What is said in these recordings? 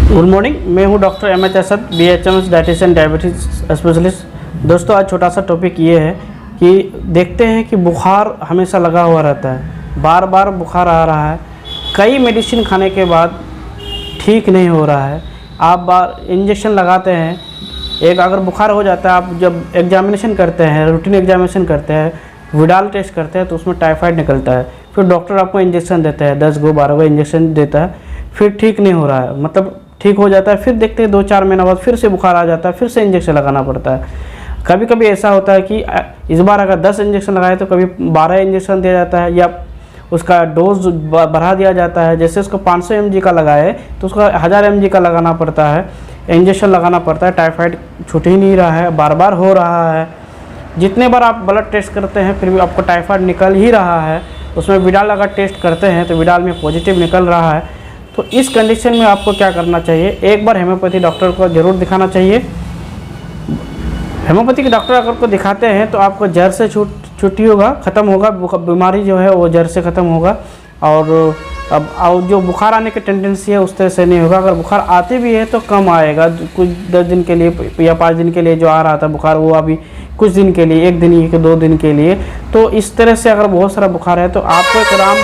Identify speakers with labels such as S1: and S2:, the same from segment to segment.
S1: Good morning, मैं हूं doctor M H Asad, BHMS dietitian diabetes specialist. दोस्तों, आज छोटा सा टॉपिक ये है कि देखते हैं कि बुखार हमेशा लगा हुआ रहता है, बार बार बुखार आ रहा है, कई मेडिसिन खाने के बाद ठीक नहीं हो रहा है। आप बार इंजेक्शन लगाते हैं, एक अगर बुखार हो जाता है, आप जब एग्जामिनेशन करते हैं, रूटीन एग्जामिनेशन करते हैं, विडाल टेस्ट करते हैं तो उसमें टाइफाइड निकलता है। फिर डॉक्टर आपको इंजेक्शन देता है, 10 गो 12 गो इंजेक्शन देता है, फिर ठीक नहीं हो रहा है, मतलब ठीक हो जाता है, फिर देखते हैं 2-4 महीना बाद फिर से बुखार आ जाता है, फिर से इंजेक्शन लगाना पड़ता है। कभी कभी ऐसा होता है कि इस बार अगर 10 इंजेक्शन लगाए तो कभी 12 इंजेक्शन दिया जाता है या उसका डोज बढ़ा दिया जाता है। जैसे उसको 500 mg का लगाए तो उसका 1000 mg का लगाना पड़ता है, इंजेक्शन लगाना पड़ता है। टाइफाइड छूट ही नहीं रहा है, बार बार हो रहा है। जितने बार आप ब्लड टेस्ट करते हैं फिर भी आपको टाइफाइड निकल ही रहा है। उसमें विडाल अगर टेस्ट करते हैं तो विडाल में पॉजिटिव निकल रहा है। तो इस कंडीशन में आपको क्या करना चाहिए, एक बार हेमोपैथी डॉक्टर को ज़रूर दिखाना चाहिए। हेमोपैथी के डॉक्टर अगर को दिखाते हैं तो आपको जड़ से छुट्टी होगा, ख़त्म होगा, बीमारी जो है वो जड़ से ख़त्म होगा। और अब जो बुखार आने की टेंडेंसी है उस तरह से नहीं होगा। अगर बुखार आती भी है तो कम आएगा, कुछ 10 दिन के लिए या 5 दिन के लिए जो आ रहा था बुखार वो अभी कुछ दिन के लिए, 1 दिन के 2 दिन के लिए। तो इस तरह से अगर बहुत सारा बुखार है तो आपको एक आराम,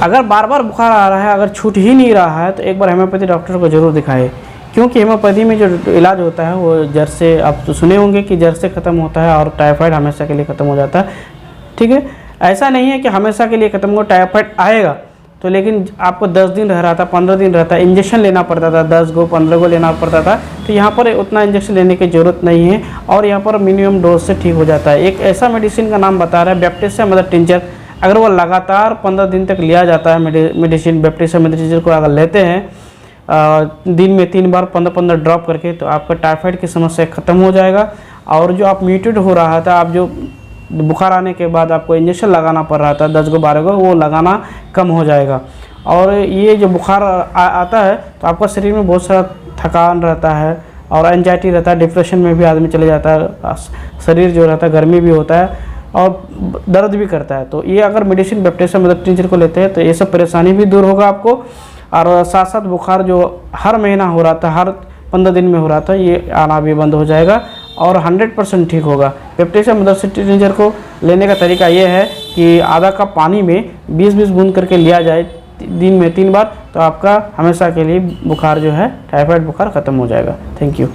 S1: अगर बार बार बुखार आ रहा है, अगर छूट ही नहीं रहा है तो एक बार हेमोपैथी डॉक्टर को ज़रूर दिखाएं। क्योंकि हेमोपैथी में जो इलाज होता है वो जड़ से, आप तो सुने होंगे कि जड़ से ख़त्म होता है और टाइफाइड हमेशा के लिए ख़त्म हो जाता है। ठीक है, ऐसा नहीं है कि हमेशा के लिए ख़त्म हो, टाइफाइड आएगा तो, लेकिन आपको 10 दिन रह रहा था, 15 दिन रहता है, इंजेक्शन लेना पड़ता था, 10 गो 15 गो लेना पड़ता था। तो यहाँ पर उतना इंजेक्शन लेने की ज़रूरत नहीं है और यहाँ पर मिनिमम डोज से ठीक हो जाता है। एक ऐसा मेडिसिन का नाम बता रहा है बैप्टिस्टा मदर टिंचर। अगर वो लगातार 15 दिन तक लिया जाता है मेडिसिन, बैप्टिस्टा मदर टिंचर को अगर लेते हैं दिन में 3 बार 15-15 ड्रॉप करके, तो आपका टाइफाइड की समस्या ख़त्म हो जाएगा। और जो आप म्यूटेड हो रहा था, आप जो बुखार आने के बाद आपको इंजेक्शन लगाना पड़ रहा था 10 गो 12 गो, वो लगाना कम हो जाएगा। और ये जो बुखार आता है तो आपका शरीर में बहुत सारा थकान रहता है और एंजाइटी रहता है, डिप्रेशन में भी आदमी चले जाता है, शरीर जो रहता है गर्मी भी होता है और दर्द भी करता है। तो ये अगर मेडिसिन बैप्टिस्टा मदर टिंचर को लेते हैं तो ये सब परेशानी भी दूर होगा आपको। और साथ साथ बुखार जो हर महीना हो रहा था, हर 15 दिन में हो रहा था, ये आना भी बंद हो जाएगा और 100% ठीक होगा। बैप्टिस्टा मदर टिंचर को लेने का तरीका ये है कि आधा कप पानी में 20-20 बूंद करके लिया जाए दिन में 3 बार, तो आपका हमेशा के लिए बुखार जो है, टाइफाइड बुखार ख़त्म हो जाएगा। Thank you.